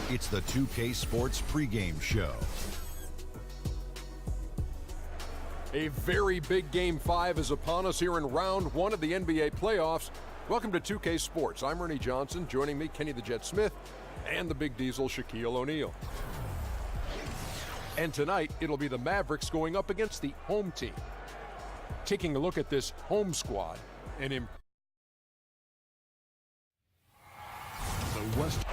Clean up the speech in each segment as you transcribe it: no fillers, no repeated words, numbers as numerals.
It's the 2K Sports pregame show. A very big Game 5 is upon us here in round one of the NBA playoffs. Welcome to 2K Sports. I'm Ernie Johnson. Joining me, Kenny the Jet Smith, and the Big Diesel, Shaquille O'Neal. And tonight, it'll be the Mavericks going up against the home team. Taking a look at this home squad, and in the West.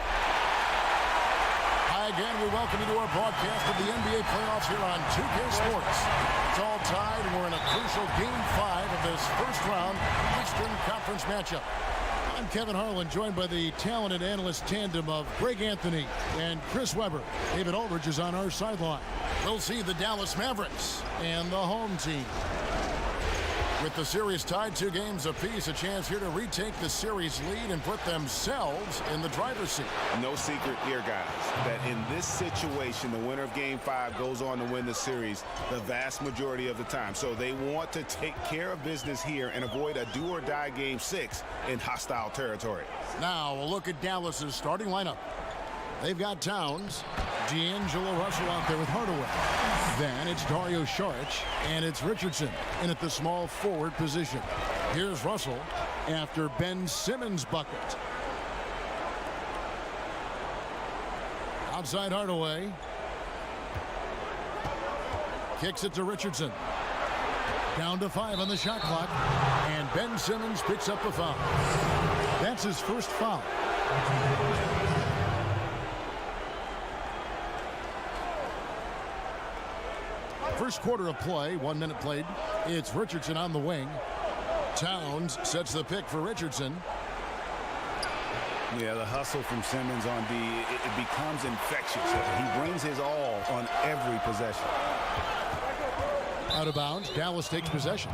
Hi again, we welcome you to our broadcast of the NBA playoffs here on 2K Sports. It's all tied, and we're in a crucial Game 5 of this first-round Eastern Conference matchup. I'm Kevin Harlan, joined by the talented analyst tandem of Greg Anthony and Chris Webber. David Aldridge is on our sideline. We'll see the Dallas Mavericks and the home team. With the series tied 2 games apiece, a chance here to retake the series lead and put themselves in the driver's seat. No secret here, guys, that in this situation, the winner of Game 5 goes on to win the series the vast majority of the time. So they want to take care of business here and avoid a do-or-die Game 6 in hostile territory. Now, a look at Dallas's starting lineup. They've got Towns, D'Angelo Russell out there with Hardaway. Then it's Dario Saric, and it's Richardson in at the small forward position. Here's Russell after Ben Simmons' bucket. Outside Hardaway. Kicks it to Richardson. Down to 5 on the shot clock, and Ben Simmons picks up a foul. That's his first foul. First quarter of play, 1 minute played. It's Richardson on the wing. Towns sets the pick for Richardson. Yeah, the hustle from Simmons on D, it becomes infectious. He brings his all on every possession. Out of bounds, Dallas takes possession.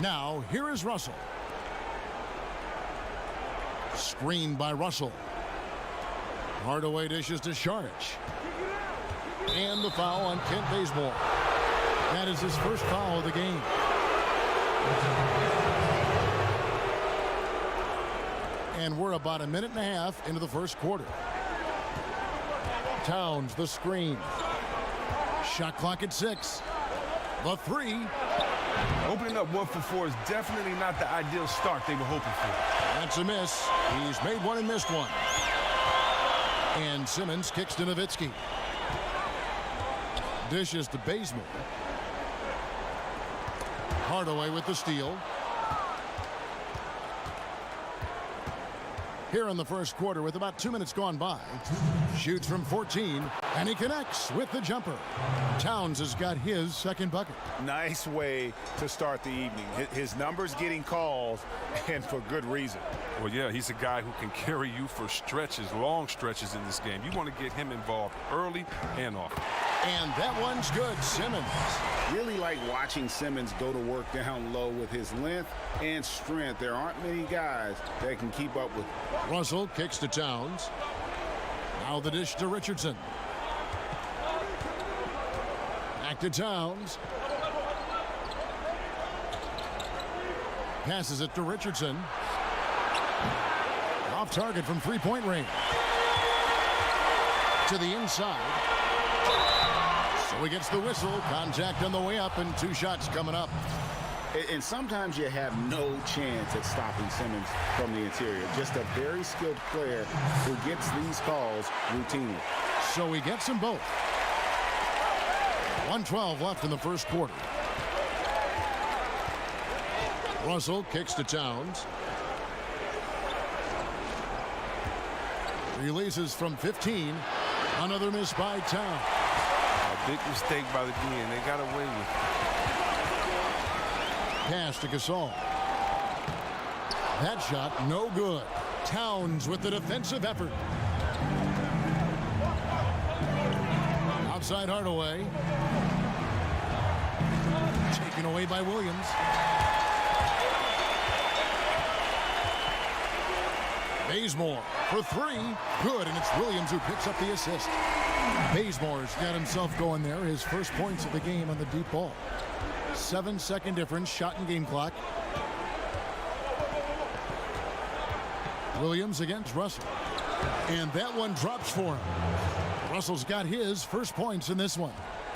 Now, here is Russell. Screened by Russell. Hardaway dishes to Saric. And the foul on Kent Bazemore. That is his first foul of the game. And we're about a minute and a half into the first quarter. Towns, the screen. Shot clock at 6. The 3. Opening up 1 for 4 is definitely not the ideal start they were hoping for. That's a miss. He's made one and missed one. And Simmons kicks to Nowitzki. Dishes to Bazemore. Hardaway with the steal. Here in the first quarter with about 2 minutes gone by. Shoots from 14, and he connects with the jumper. Towns has got his second bucket. Nice way to start the evening. His numbers getting calls, and for good reason. Well, yeah, he's a guy who can carry you for stretches, long stretches in this game. You want to get him involved early and often. And that one's good. Simmons. Really like watching Simmons go to work down low with his length and strength. There aren't many guys that can keep up with him. Russell kicks to Towns. Now the dish to Richardson. Back to Towns. Passes it to Richardson. Off target from three-point range. To the inside. So he gets the whistle. Contact on the way up, and 2 shots coming up. And sometimes you have no chance at stopping Simmons from the interior. Just a very skilled player who gets these calls routinely. So he gets them both. 1:12 left in the first quarter. Russell kicks to Towns. Releases from 15. Another miss by Towns. A big mistake by the DN. They got away with it. Pass to Gasol. That shot no good. Towns with the defensive effort. Outside Hardaway. Taken away by Williams. Bazemore for 3. Good, and it's Williams who picks up the assist. Bazemore's got himself going there. His first points of the game on the deep ball. 7-second difference, shot and game clock. Williams against Russell. And that one drops for him. Russell's got his first points in this one.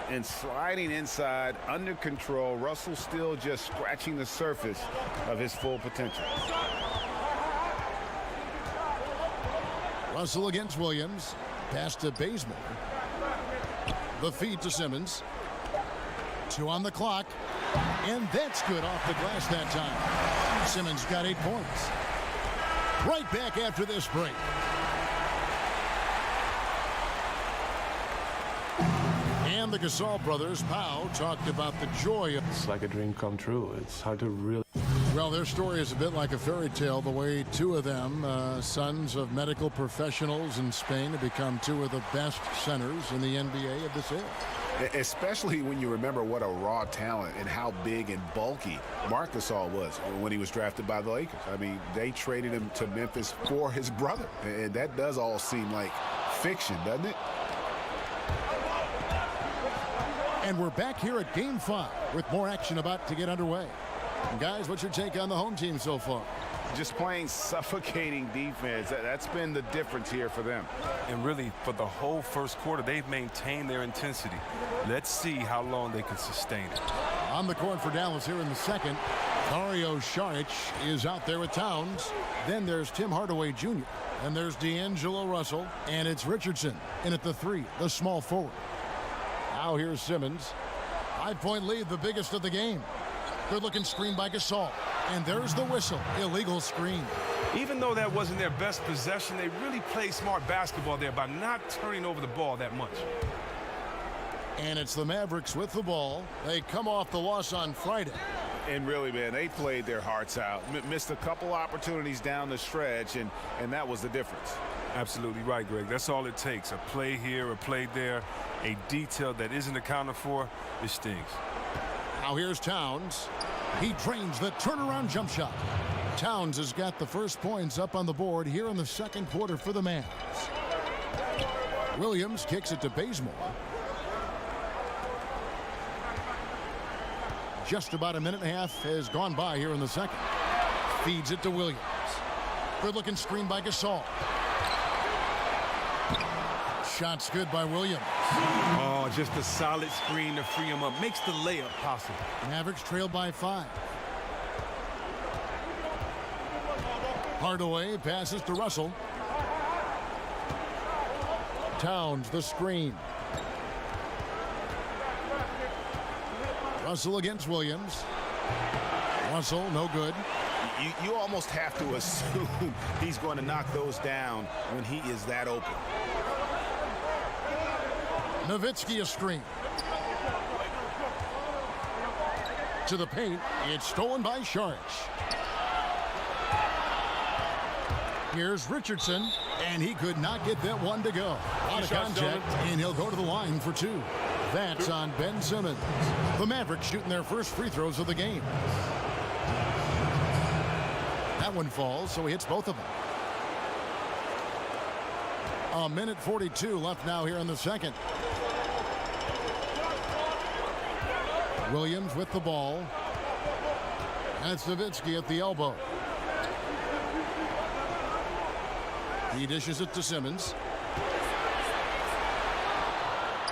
And sliding inside, under control, Russell still just scratching the surface of his full potential. Russell against Williams. Pass to Bazemore. The feed to Simmons. 2 on the clock. And that's good off the glass that time. Simmons got 8 points. Right back after this break. And the Gasol brothers, Pau, talked about the joy. It's like a dream come true. It's hard to really... Well, their story is a bit like a fairy tale, the way 2 of them, sons of medical professionals in Spain, have become 2 of the best centers in the NBA of this era. Especially when you remember what a raw talent and how big and bulky Marc Gasol was when he was drafted by the Lakers. I mean, they traded him to Memphis for his brother. And that does all seem like fiction, doesn't it? And we're back here at Game 5 with more action about to get underway. And guys, what's your take on the home team so far? Just playing suffocating defense. That's been the difference here for them. And really, for the whole first quarter, they've maintained their intensity. Let's see how long they can sustain it. On the court for Dallas here in the second, Dario Saric is out there with Towns. Then there's Tim Hardaway Jr. And there's D'Angelo Russell. And it's Richardson in at the 3, the small forward. Now here's Simmons. 5-point lead, the biggest of the game. Good-looking screen by Gasol. And there's the whistle. Illegal screen. Even though that wasn't their best possession, they really played smart basketball there by not turning over the ball that much. And it's the Mavericks with the ball. They come off the loss on Friday. And really, man, they played their hearts out. Missed a couple opportunities down the stretch, and that was the difference. Absolutely right, Greg. That's all it takes. A play here, a play there, a detail that isn't accounted for. It stings. Now here's Towns. He drains the turnaround jump shot. Towns has got the first points up on the board here in the second quarter for the Mavs. Williams kicks it to Bazemore. Just about a minute and a half has gone by here in the second. Feeds it to Williams. Good-looking screen by Gasol. Shot's good by Williams. Oh, just a solid screen to free him up. Makes the layup possible. Mavericks trail by 5. Hardaway passes to Russell. Towns the screen. Russell against Williams. Russell, no good. You almost have to assume he's going to knock those down when he is that open. Nowitzki a screen. To the paint. It's stolen by Saric. Here's Richardson, and he could not get that one to go. Out of contact, and he'll go to the line for 2. That's on Ben Simmons. The Mavericks shooting their first free throws of the game. That one falls, so he hits both of them. A minute 42 left now here in the second. Williams with the ball. That's Nowitzki at the elbow. He dishes it to Simmons.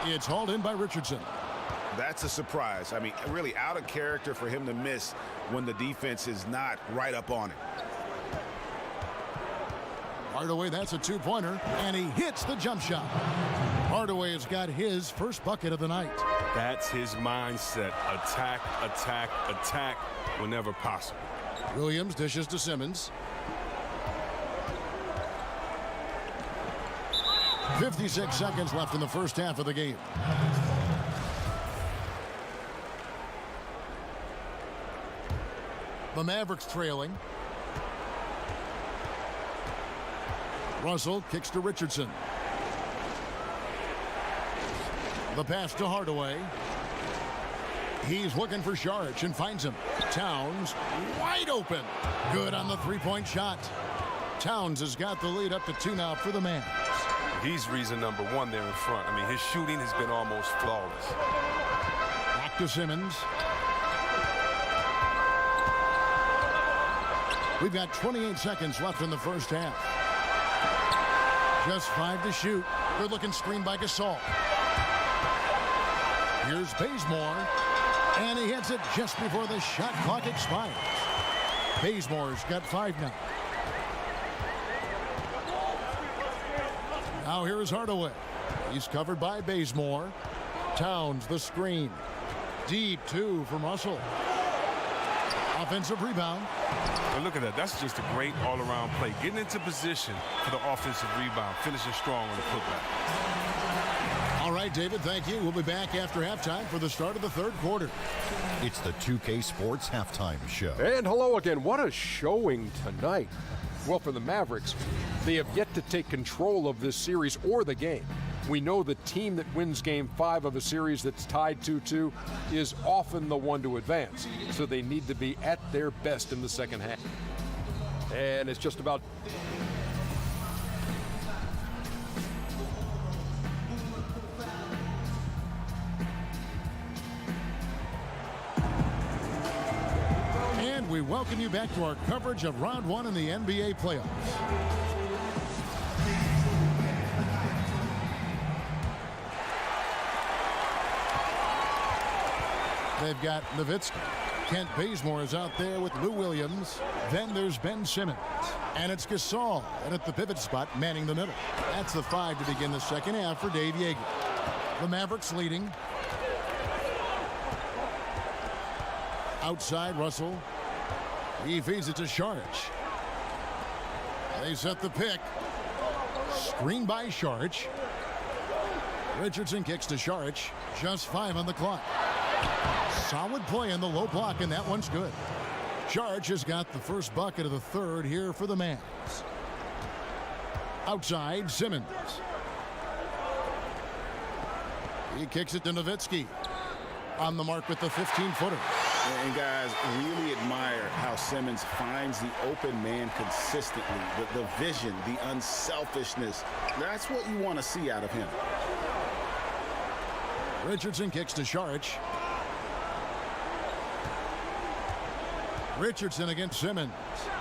It's hauled in by Richardson. That's a surprise. I mean, really out of character for him to miss when the defense is not right up on it. Hardaway, that's a 2-pointer, and he hits the jump shot. Hardaway has got his first bucket of the night. That's his mindset. Attack, attack, attack whenever possible. Williams dishes to Simmons. 56 seconds left in the first half of the game. The Mavericks trailing. Russell kicks to Richardson. The pass to Hardaway. He's looking for Saric and finds him. Towns wide open. Good on the 3-point shot. Towns has got the lead up to 2 now for the Mavs. He's reason number 1 there in front. I mean, his shooting has been almost flawless. Back to Simmons. We've got 28 seconds left in the first half. Just 5 to shoot. Good looking screen by Gasol. Here's Bazemore. And he hits it just before the shot clock expires. Bazemore's got 5 now. Now here is Hardaway. He's covered by Bazemore. Towns the screen. Deep 2 from Russell. Offensive rebound. But look at that. That's just a great all-around play. Getting into position for the offensive rebound. Finishing strong on the putback. All right, David, thank you. We'll be back after halftime for the start of the third quarter. It's the 2K Sports Halftime Show. And hello again. What a showing tonight. Well, for the Mavericks, they have yet to take control of this series or the game. We know the team that wins Game 5 of a series that's tied 2-2 is often the one to advance. So they need to be at their best in the second half. And it's just about... And we welcome you back to our coverage of Round 1 in the NBA playoffs. They've got Nowitzki. Kent Bazemore is out there with Lou Williams. Then there's Ben Simmons. And it's Gasol. And at the pivot spot, manning the middle. That's the 5 to begin the second half for Dave Yeager. The Mavericks leading. Outside, Russell. He feeds it to Saric. They set the pick. Screen by Saric. Richardson kicks to Saric. Just 5 on the clock. Solid play in the low block, and that one's good. Saric has got the first bucket of the third here for the Mavs. Outside, Simmons. He kicks it to Nowitzki. On the mark with the 15-footer. And guys, really admire how Simmons finds the open man consistently. The vision, the unselfishness. That's what you want to see out of him. Richardson kicks to Saric. Richardson against Simmons.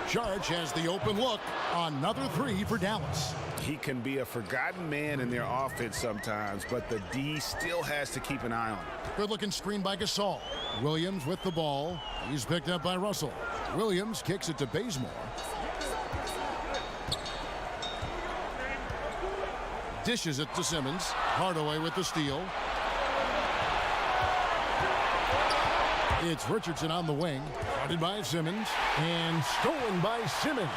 Saric has the open look. Another 3 for Dallas. He can be a forgotten man in their offense sometimes, but the D still has to keep an eye on him. Good looking screen by Gasol. Williams with the ball. He's picked up by Russell. Williams kicks it to Bazemore. Dishes it to Simmons. Hardaway with the steal. It's Richardson on the wing. Guarded by Simmons. And stolen by Simmons.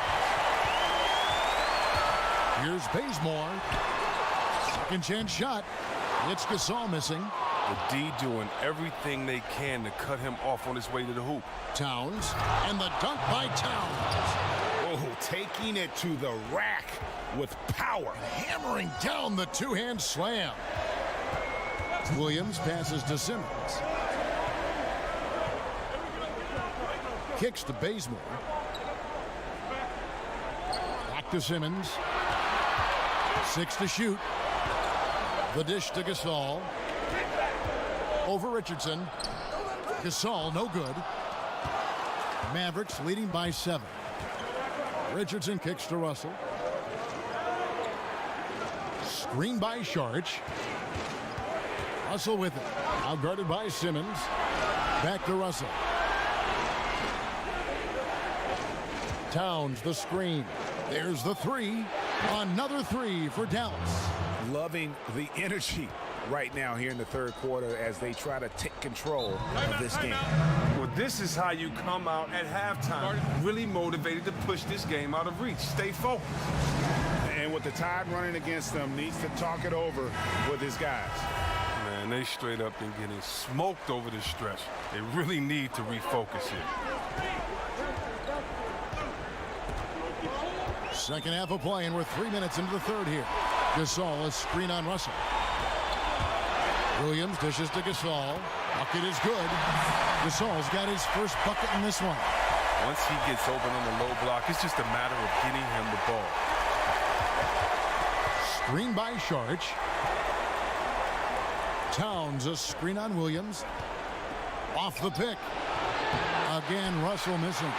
Here's Bazemore. Second chance shot. It's Gasol missing. The D doing everything they can to cut him off on his way to the hoop. Towns. And the dunk by Towns. Oh, taking it to the rack with power. Hammering down the two-hand slam. Williams passes to Simmons. Kicks to Bazemore. Back to Simmons. 6 to shoot. The dish to Gasol. Over Richardson. Gasol, no good. Mavericks leading by 7. Richardson kicks to Russell. Screen by Saric. Russell with it. Now guarded by Simmons. Back to Russell. Towns the screen. There's the 3. Another 3 for Dallas. Loving the energy right now here in the third quarter as they try to take control of this game. Well, this is how you come out at halftime. Really motivated to push this game out of reach. Stay focused. And with the tide running against them, needs to talk it over with his guys. Man, they straight up been getting smoked over this stretch. They really need to refocus here. Second half of play, and we're 3 minutes into the third here. Gasol, a screen on Russell. Williams dishes to Gasol. Bucket is good. Gasol's got his first bucket in this one. Once he gets open on the low block, it's just a matter of getting him the ball. Screen by Saric. Towns, a screen on Williams. Off the pick. Again, Russell missing.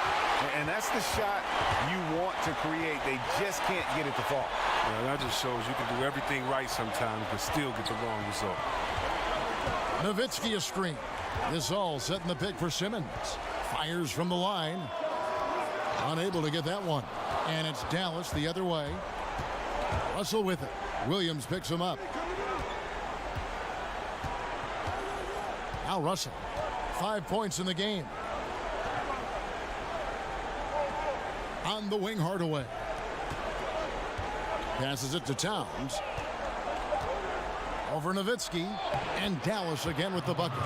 And that's the shot you want to create. They just can't get it to fall. Well, that just shows you can do everything right sometimes, but still get the wrong result. Nowitzki a screen. Gasol setting the pick for Simmons. Fires from the line. Unable to get that one. And it's Dallas the other way. Russell with it. Williams picks him up. Now Russell. 5 points in the game. On the wing, Hardaway. Passes it to Towns. Over Nowitzki. And Dallas again with the bucket.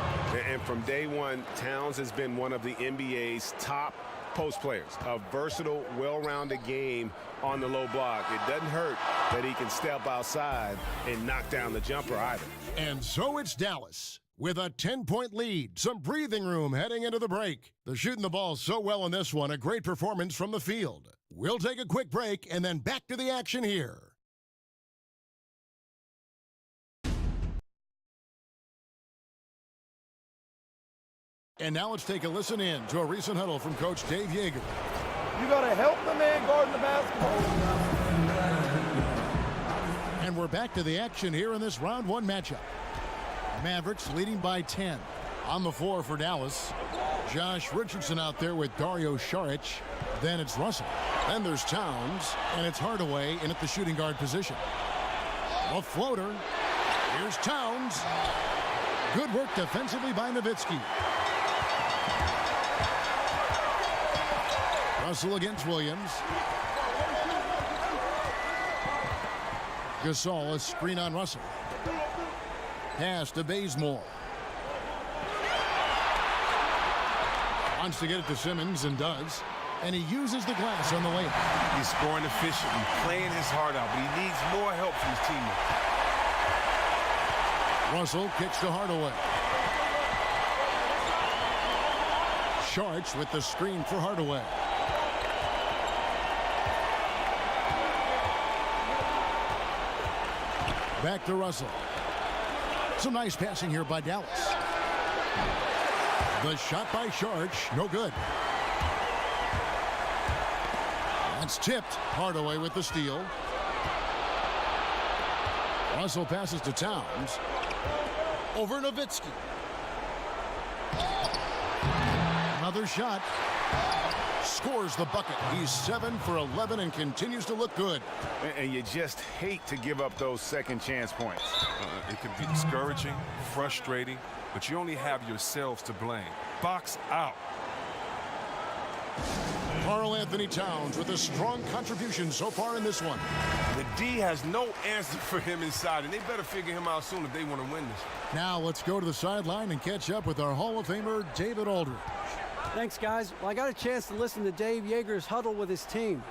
And from day one, Towns has been one of the NBA's top post players. A versatile, well-rounded game on the low block. It doesn't hurt that he can step outside and knock down the jumper either. And so it's Dallas with a 10-point lead. Some breathing room heading into the break. They're shooting the ball so well in this one. A great performance from the field. We'll take a quick break and then back to the action here. And now let's take a listen in to a recent huddle from Coach Dave Yeager. You got to help the man guarding the basketball. And we're back to the action here in this round one matchup. Mavericks leading by 10. On the floor for Dallas. Josh Richardson out there with Dario Saric. Then it's Russell. Then there's Towns. And it's Hardaway in at the shooting guard position. A floater. Here's Towns. Good work defensively by Nowitzki. Russell against Williams. Gasol, a screen on Russell. Pass to Bazemore. Wants to get it to Simmons and does. And he uses the glass on the layup. He's scoring efficiently, playing his heart out, but he needs more help from his teammates. Russell kicks to Hardaway. Saric with the screen for Hardaway. Back to Russell. Some nice passing here by Dallas. The shot by Saric, no good. That's tipped. Hardaway with the steal. Russell passes to Towns. Over Nowitzki. Another shot. Scores the bucket. He's 7 for 11 and continues to look good. And you just hate to give up those second chance points. It can be discouraging, frustrating, but you only have yourselves to blame. Box out. Karl Anthony Towns with a strong contribution so far in this one. The D has no answer for him inside, and they better figure him out soon if they want to win this. Now let's go to the sideline and catch up with our Hall of Famer, David Aldridge. Thanks, guys. Well, I got a chance to listen to Dave Yeager's huddle with his team.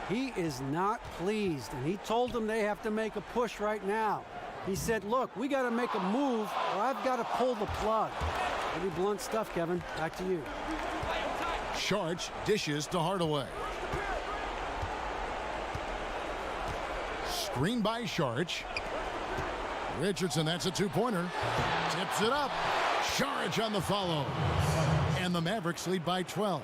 He is not pleased, and he told them they have to make a push right now. He said, look, we got to make a move, or I've got to pull the plug. Pretty blunt stuff, Kevin. Back to you. Saric dishes to Hardaway. Screen by Saric. Richardson, that's a two-pointer. Tips it up. Saric on the follow. And the Mavericks lead by 12.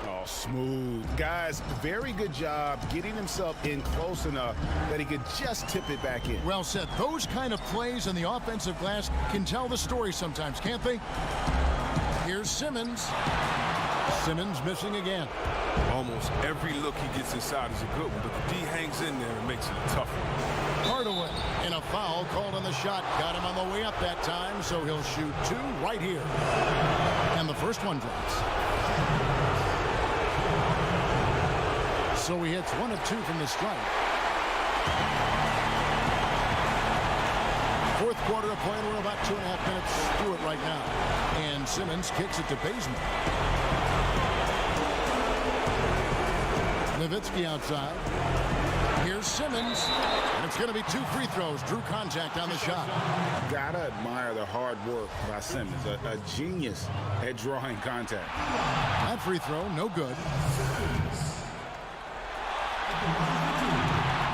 Oh, smooth. Guys, very good job getting himself in close enough that he could just tip it back in. Well said. Those kind of plays in the offensive glass can tell the story sometimes, can't they? Here's Simmons. Simmons missing again. Almost every look he gets inside is a good one, but the D hangs in there and makes it a tough one. Hardaway, and a foul called on the shot. Got him on the way up that time, so he'll shoot 2 right here. And the first one drops. So he hits 1 of 2 from the strike. Fourth quarter of play, we're about 2.5 minutes through it right now. And Simmons kicks it to Bazemore. Nowitzki outside. Here's Simmons. And it's going to be 2 free throws. Drew contact on the shot. Gotta admire the hard work by Simmons. A genius at drawing contact. That free throw, no good.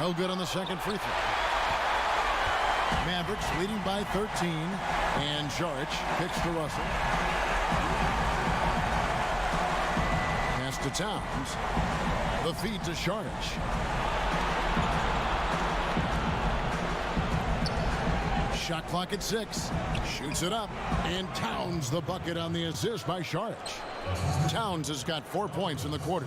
No good on the second free throw. Mavericks leading by 13. And Saric kicks to Russell. to Towns. The feed to Sharch. Shot clock at 6. Shoots it up. And Towns the bucket on the assist by Sharch. Towns has got 4 points in the quarter.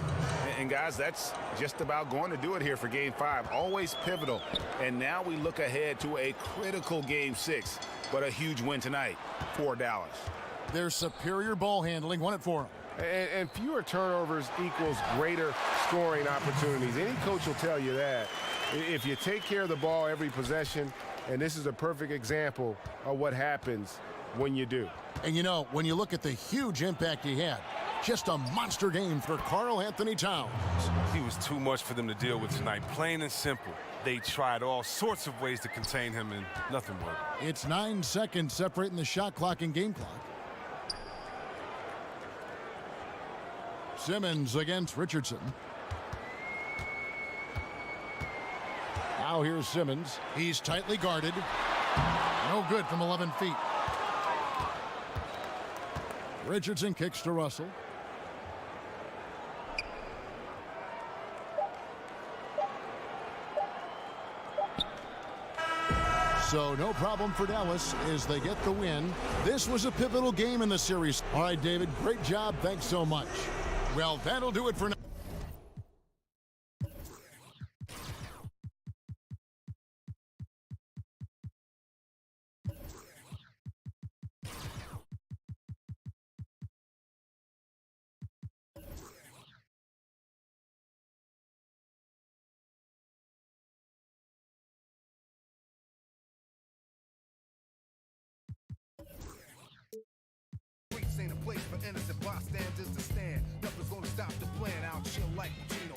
And guys, that's just about going to do it here for Game 5. Always pivotal. And now we look ahead to a critical Game 6. But a huge win tonight for Dallas. Their superior ball handling won it for them. And fewer turnovers equals greater scoring opportunities. Any coach will tell you that. If you take care of the ball every possession, and this is a perfect example of what happens when you do. And you know, when you look at the huge impact he had, just a monster game for Karl Anthony Towns. He was too much for them to deal with tonight, plain and simple. They tried all sorts of ways to contain him, and nothing worked. It's 9 seconds separating the shot clock and game clock. Simmons against Richardson. Now here's Simmons. He's tightly guarded. No good from 11 feet. Richardson kicks to Russell. So no problem for Dallas as they get the win. This was a pivotal game in the series. All right, David, great job. Thanks so much. Well, that'll do it for now. Ain't a place for innocent bystanders to stand. Nothing's gonna stop the plan. I'll chill like Gino.